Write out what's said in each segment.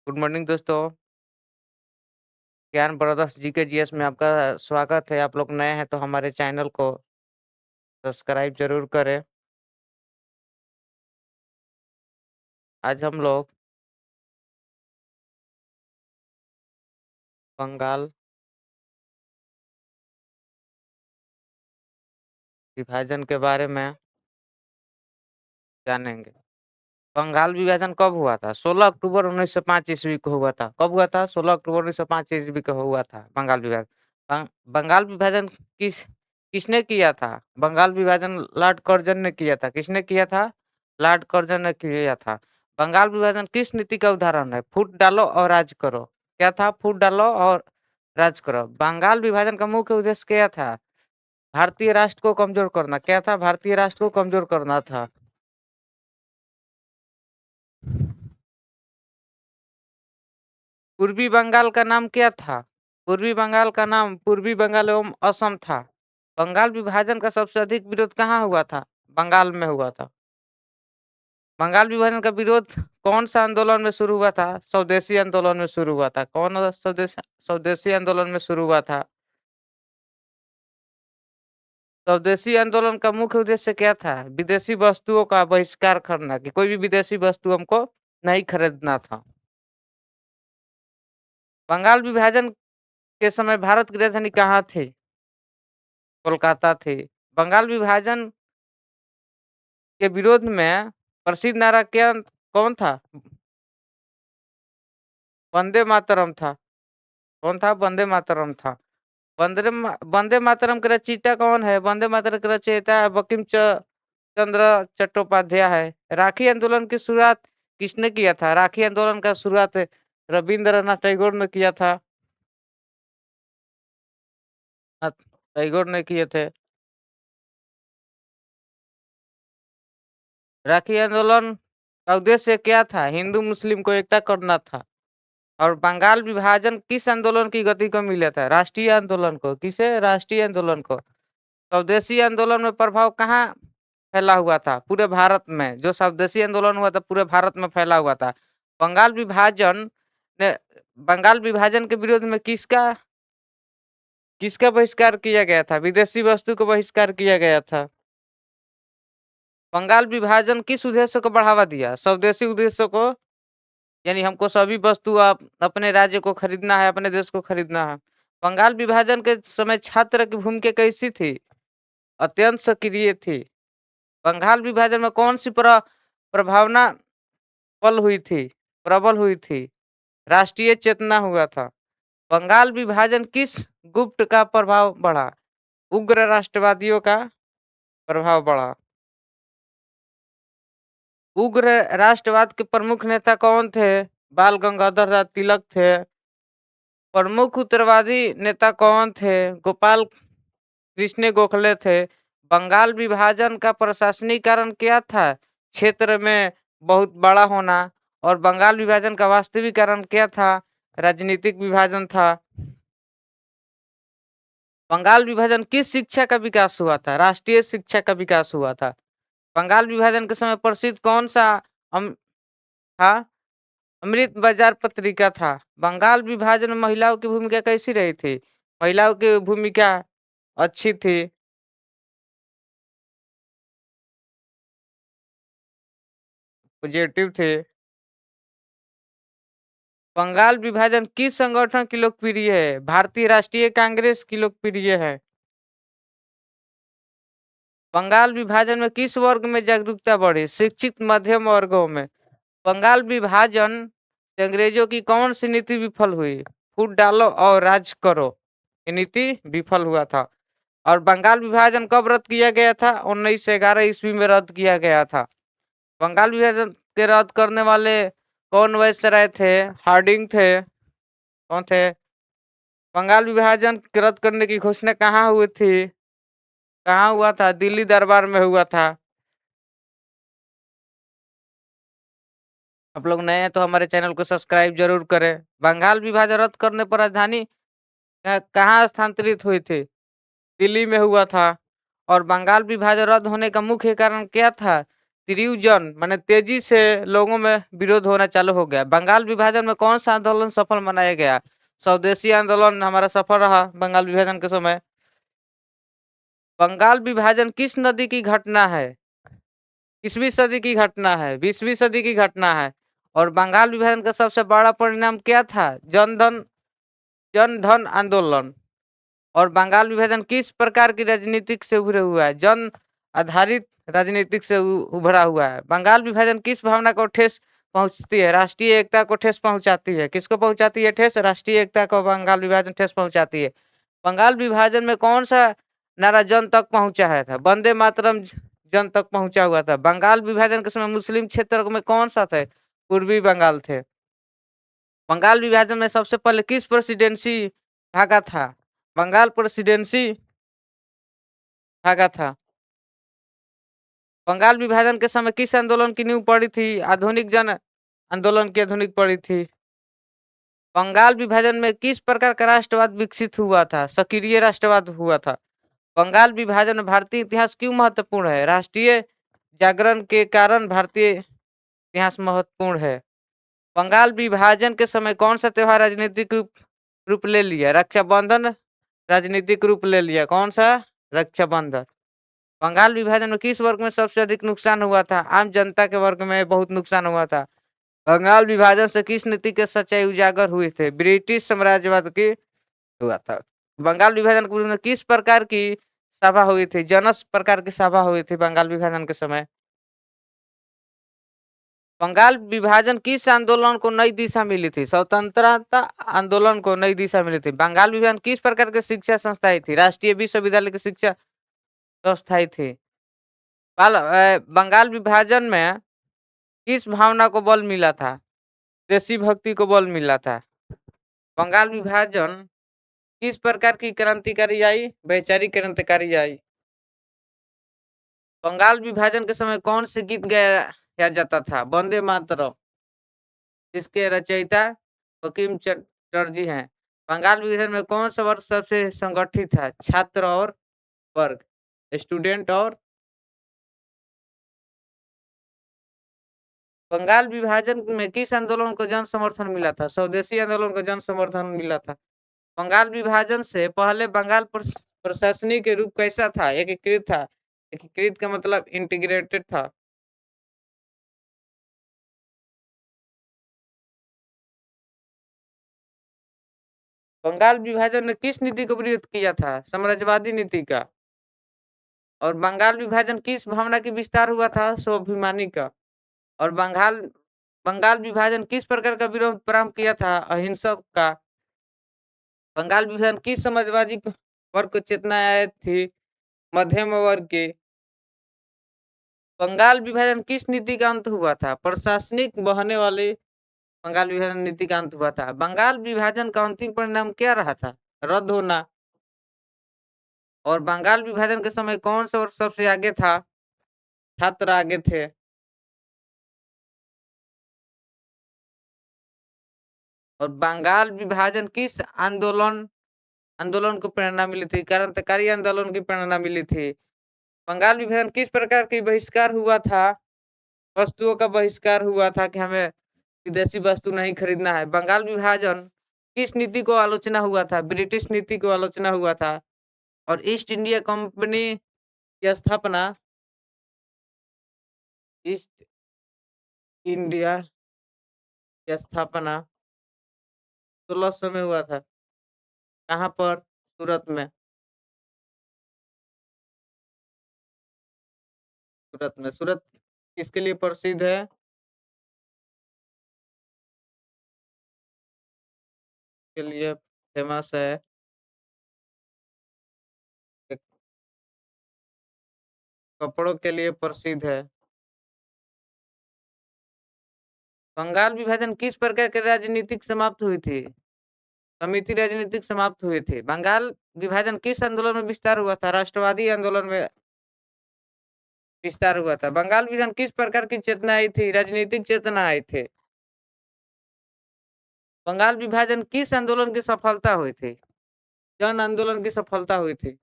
Good morning दोस्तों। ज्ञान brothers GK GS में आपका स्वागत है। आप लोग नए हैं तो हमारे चैनल को सब्सक्राइब जरूर करें। आज हम लोग बंगाल विभाजन के बारे में जानेंगे। बंगाल विभाजन कब हुआ था? 16 अक्टूबर 1905 ईस्वी को हुआ था। कब हुआ था? 16 अक्टूबर 1905 ईस्वी को हुआ था बंगाल विभाजन। बंगाल विभाजन किसने किया था? बंगाल विभाजन लॉर्ड कर्जन ने किया था। किसने किया था? लॉर्ड कर्जन ने किया था। बंगाल विभाजन किस नीति का उदाहरण है? फूट डालो और राज करो। क्या था? फूट डालो और राज करो। बंगाल विभाजन का मुख्य उद्देश्य क्या था? भारतीय राष्ट्र को कमजोर करना। क्या था? भारतीय राष्ट्र को कमजोर करना था। पूर्वी बंगाल का नाम क्या था? पूर्वी बंगाल का नाम पूर्वी बंगाल एवं असम था। बंगाल विभाजन का सबसे अधिक विरोध कहाँ हुआ था? बंगाल में हुआ था। बंगाल विभाजन का विरोध कौन सा आंदोलन में शुरू हुआ था? स्वदेशी आंदोलन में शुरू हुआ था। कौन स्वदेशी आंदोलन में शुरू हुआ था? स्वदेशी आंदोलन का मुख्य उद्देश्य क्या था? विदेशी वस्तुओं का बहिष्कार करना, कि कोई भी विदेशी वस्तु हमको नहीं खरीदना था। बंगाल विभाजन के समय भारत की राजधानी कहाँ थी? कोलकाता थी। बंगाल विभाजन के विरोध में प्रसिद्ध नारा क्या कौन था? वंदे मातरम था। कौन था? वंदे मातरम था। वंदे मातरम के रचयिता कौन है? वंदे मातरम के रचयिता है बंकिम चंद्र चट्टोपाध्याय है। राखी आंदोलन की शुरुआत किसने किया था? राखी आंदोलन का शुरुआत रविंद्रनाथ टैगोर ने किया था। टैगोर ने किए थे। राखी आंदोलन का उद्देश्य क्या था? हिंदू मुस्लिम को एकता करना था। और बंगाल विभाजन किस आंदोलन की गति को मिला था? राष्ट्रीय आंदोलन को। किसे? राष्ट्रीय आंदोलन को। स्वदेशी आंदोलन में प्रभाव कहाँ फैला हुआ था? पूरे भारत में। जो स्वदेशी आंदोलन हुआ था पूरे भारत में फैला हुआ था। बंगाल विभाजन ने बंगाल विभाजन के विरोध में किसका किसका बहिष्कार किया गया था? विदेशी वस्तु को बहिष्कार किया गया था। बंगाल विभाजन किस उद्देश्य को बढ़ावा दिया? स्वदेशी उद्देश्य को, यानी हमको सभी वस्तु अपने राज्य को खरीदना है, अपने देश को खरीदना है। बंगाल विभाजन के समय छात्र की भूमिका कैसी थी? अत्यंत सक्रिय थी। बंगाल विभाजन में कौन सी प्रभावना प्रबल हुई थी? राष्ट्रीय चेतना हुआ था। बंगाल विभाजन किस गुप्त का प्रभाव बढ़ा? उग्र राष्ट्रवादियों का प्रभाव बढ़ा। उग्र राष्ट्रवाद के प्रमुख नेता कौन थे? बाल गंगाधर तिलक थे। प्रमुख उग्रवादी नेता कौन थे? गोपाल कृष्ण गोखले थे। बंगाल विभाजन का प्रशासनिक कारण क्या था? क्षेत्र में बहुत बड़ा होना। और बंगाल विभाजन का वास्तविक कारण क्या था? राजनीतिक विभाजन था। बंगाल विभाजन किस शिक्षा का विकास हुआ था? राष्ट्रीय शिक्षा का विकास हुआ था। बंगाल विभाजन के समय प्रसिद्ध कौन सा अम, था? अमृत बाजार पत्रिका था। बंगाल विभाजन में महिलाओं की भूमिका कैसी रही थी? महिलाओं की भूमिका अच्छी थी। पॉजिटिव थे। बंगाल विभाजन किस संगठन की लोकप्रिय है? भारतीय राष्ट्रीय कांग्रेस की लोकप्रिय है। बंगाल विभाजन में किस वर्ग में जागरूकता बढ़ी? शिक्षित मध्यम वर्गों में। बंगाल विभाजन से अंग्रेजों की कौन सी नीति विफल हुई? फूट डालो और राज करो। ये नीति विफल हुआ था। और बंगाल विभाजन कब रद्द किया गया था? 1911 ईस्वी में रद्द किया गया था। बंगाल विभाजन के रद्द करने वाले कौन वायसराय थे? हार्डिंग थे। कौन थे? बंगाल विभाजन के रद्द करने की घोषणा कहाँ हुई थी? कहाँ हुआ था? दिल्ली दरबार में हुआ था। आप लोग नए हैं तो हमारे चैनल को सब्सक्राइब जरूर करें। बंगाल विभाजन रद्द करने पर राजधानी कहाँ स्थानांतरित हुई थी? दिल्ली में हुआ था। और बंगाल विभाजन रद्द होने का मुख्य कारण क्या था? तीव्र जन माने तेजी से लोगों में विरोध होना चालू हो गया। बंगाल विभाजन में कौन-सा आंदोलन सफल मनाया गया? स्वदेशी आंदोलन हमारा सफल रहा बंगाल विभाजन के समय। बंगाल विभाजन किस नदी की घटना है? किसवीं सदी की घटना है? 20वीं सदी की घटना है। और बंगाल विभाजन का सबसे बड़ा परिणाम क्या था? जन धन आंदोलन। और बंगाल विभाजन किस प्रकार की राजनीतिक से उभरा हुआ है? जन आधारित राजनीतिक से उभरा हुआ है। बंगाल विभाजन किस भावना को ठेस पहुंचती है? राष्ट्रीय एकता को ठेस पहुंचाती है। किसको पहुंचाती है ठेस? राष्ट्रीय एकता को बंगाल विभाजन ठेस पहुंचाती है। बंगाल विभाजन में कौन सा नारा जन तक पहुंचा है था? वंदे मातरम जन तक पहुंचा हुआ था। बंगाल विभाजन के समय मुस्लिम क्षेत्र में कौन सा थे? पूर्वी बंगाल थे। बंगाल विभाजन में सबसे पहले किस प्रेसिडेंसी भागा था? बंगाल प्रेसिडेंसी भागा था। बंगाल विभाजन के समय किस आंदोलन की नींव पड़ी थी? आधुनिक जन आंदोलन की आधुनिक पड़ी थी। बंगाल विभाजन में किस प्रकार का राष्ट्रवाद विकसित हुआ था? सक्रिय राष्ट्रवाद हुआ था। बंगाल विभाजन में भारतीय इतिहास क्यों महत्वपूर्ण है? राष्ट्रीय जागरण के कारण भारतीय इतिहास महत्वपूर्ण है। बंगाल विभाजन के समय कौन सा त्योहार राजनीतिक रूप रूप ले लिया? रक्षाबंधन राजनीतिक रूप ले लिया। कौन सा? रक्षाबंधन। बंगाल विभाजन में किस वर्ग में सबसे अधिक नुकसान हुआ था? आम जनता के वर्ग में बहुत नुकसान हुआ था। बंगाल विभाजन से किस नीति के सच्चाई उजागर हुए थे? ब्रिटिश साम्राज्यवाद की हुआ था। बंगाल विभाजन के विरुद्ध में किस प्रकार की सभा हुई थी? जनस प्रकार की सभा हुई थी बंगाल विभाजन के समय। बंगाल विभाजन किस आंदोलन को नई दिशा मिली थी? स्वतंत्रता आंदोलन को नई दिशा मिली थी। बंगाल विभाजन किस प्रकार की शिक्षा संस्थाएं थी? राष्ट्रीय विश्वविद्यालय की शिक्षा संस्थाएं थी। बंगाल विभाजन में किस भावना को बल मिला था? देशी भक्ति को बल मिला था। बंगाल विभाजन किस प्रकार की क्रांतिकारी आई? वैचारिक क्रांतिकारी आई। बंगाल विभाजन के समय कौन से गीत गाया जाता था? वंदे मातरम, जिसके रचयिता बंकिम चटर्जी हैं। बंगाल विभाजन में कौन सा वर्ग सबसे संगठित था? छात्र और वर्ग, स्टूडेंट और। बंगाल विभाजन में किस आंदोलन को जन समर्थन मिला था? स्वदेशी आंदोलन को जन समर्थन मिला था। बंगाल विभाजन से पहले बंगाल प्रशासनिक रूप कैसा था? एकीकृत था। एकीकृत का मतलब इंटीग्रेटेड था। बंगाल विभाजन ने किस नीति को विरोध किया था? साम्राज्यवादी नीति का। और बंगाल विभाजन किस भावना की विस्तार हुआ था? स्वाभिमानी का। और बंगाल विभाजन किस प्रकार का विरोध प्रारंभ किया था? अहिंसक का। बंगाल विभाजन किस समाजवादी वर्ग को चेतना आई थी? मध्यम वर्ग के। बंगाल विभाजन किस नीति का अंत हुआ था? प्रशासनिक बहने वाले बंगाल विभाजन नीति का अंत हुआ था। बंगाल विभाजन का अंतिम परिणाम क्या रहा था? रद्द होना। और बंगाल विभाजन के समय कौन सा वर्ग सबसे आगे था? छात्र आगे थे। और बंगाल विभाजन किस आंदोलन आंदोलन को प्रेरणा मिली थी? क्रांतिकारी आंदोलन की प्रेरणा मिली थी। बंगाल विभाजन किस प्रकार की बहिष्कार हुआ था? वस्तुओं का बहिष्कार हुआ था कि हमें विदेशी वस्तु नहीं खरीदना है। बंगाल विभाजन किस नीति को आलोचना हुआ था? ब्रिटिश नीति को आलोचना हुआ था। और ईस्ट इंडिया कंपनी की स्थापना ईस्ट इंडिया की स्थापना 1600 में हुआ था। कहाँ पर? सूरत में। सूरत किसके लिए प्रसिद्ध है? के लिए फेमस है। एक कपड़ों के लिए प्रसिद्ध है। बंगाल विभाजन किस प्रकार की राजनीतिक समाप्त हुई थी? समिति राजनीतिक समाप्त हुई थी। बंगाल विभाजन किस आंदोलन में विस्तार हुआ था? राष्ट्रवादी आंदोलन में विस्तार हुआ था। बंगाल विभाजन किस प्रकार की चेतना आई थी? राजनीतिक चेतना आई थी। बंगाल विभाजन किस आंदोलन की सफलता हुई थी? जन आंदोलन की सफलता हुई थी।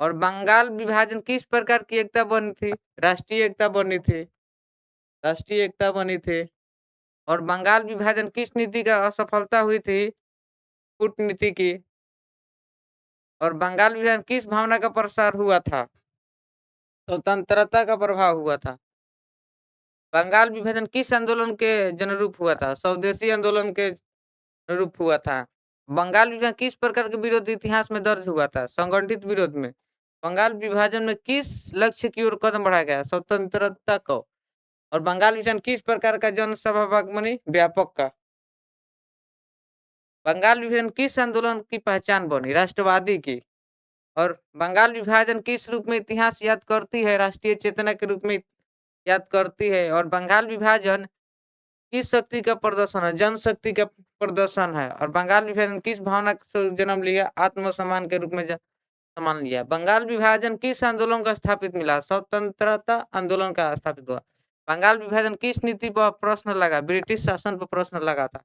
और बंगाल विभाजन किस प्रकार की एकता बनी थी? राष्ट्रीय एकता बनी थी। राष्ट्रीय एकता बनी थी। और बंगाल विभाजन किस नीति का असफलता हुई थी? कूटनीति की। और बंगाल विभाजन किस भावना का प्रसार हुआ था? स्वतंत्रता का प्रभाव हुआ था। बंगाल विभाजन किस आंदोलन के जनरूप हुआ था? स्वदेशी आंदोलन के रूप हुआ था। बंगाल विभाजन किस प्रकार के विरोध इतिहास में दर्ज हुआ था? संगठित विरोध में। बंगाल विभाजन में किस लक्ष्य की ओर कदम बढ़ाया गया? स्वतंत्रता को। और बंगाल विभाजन किस प्रकार का जनसभा बनी? व्यापक का। बंगाल विभाजन किस आंदोलन की पहचान बनी? राष्ट्रवादी की। और बंगाल विभाजन किस रूप में इतिहास याद करती है? राष्ट्रीय चेतना के रूप में याद करती है। और बंगाल विभाजन किस शक्ति का प्रदर्शन है? जनशक्ति का प्रदर्शन है। और बंगाल विभाजन किस भावना से जन्म लिया? आत्मसम्मान के रूप में सम्मान लिया। बंगाल विभाजन किस आंदोलन का स्थापित मिला? स्वतंत्रता आंदोलन का स्थापित हुआ। बंगाल विभाजन किस नीति पर प्रश्न लगा? ब्रिटिश शासन पर प्रश्न लगा था।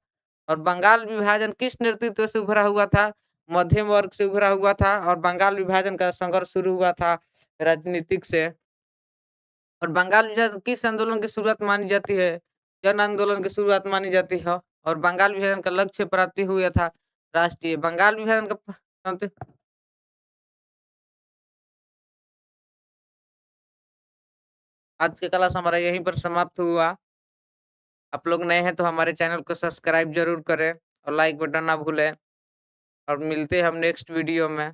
और बंगाल विभाजन किस नेतृत्व से उभरा हुआ था? मध्यम वर्ग से उभरा हुआ था। और बंगाल विभाजन का संघर्ष शुरू हुआ था राजनीतिक से। और बंगाल विभाजन किस आंदोलन की शुरुआत मानी जाती है? जन आंदोलन की शुरुआत मानी जाती है। और बंगाल विभाजन का लक्ष्य प्राप्ति हुआ था राष्ट्रीय। बंगाल विभाजन का आज का क्लास हमारा यहीं पर समाप्त हुआ। आप लोग नए हैं तो हमारे चैनल को सब्सक्राइब ज़रूर करें और लाइक बटन ना भूलें और मिलते हैं हम नेक्स्ट वीडियो में।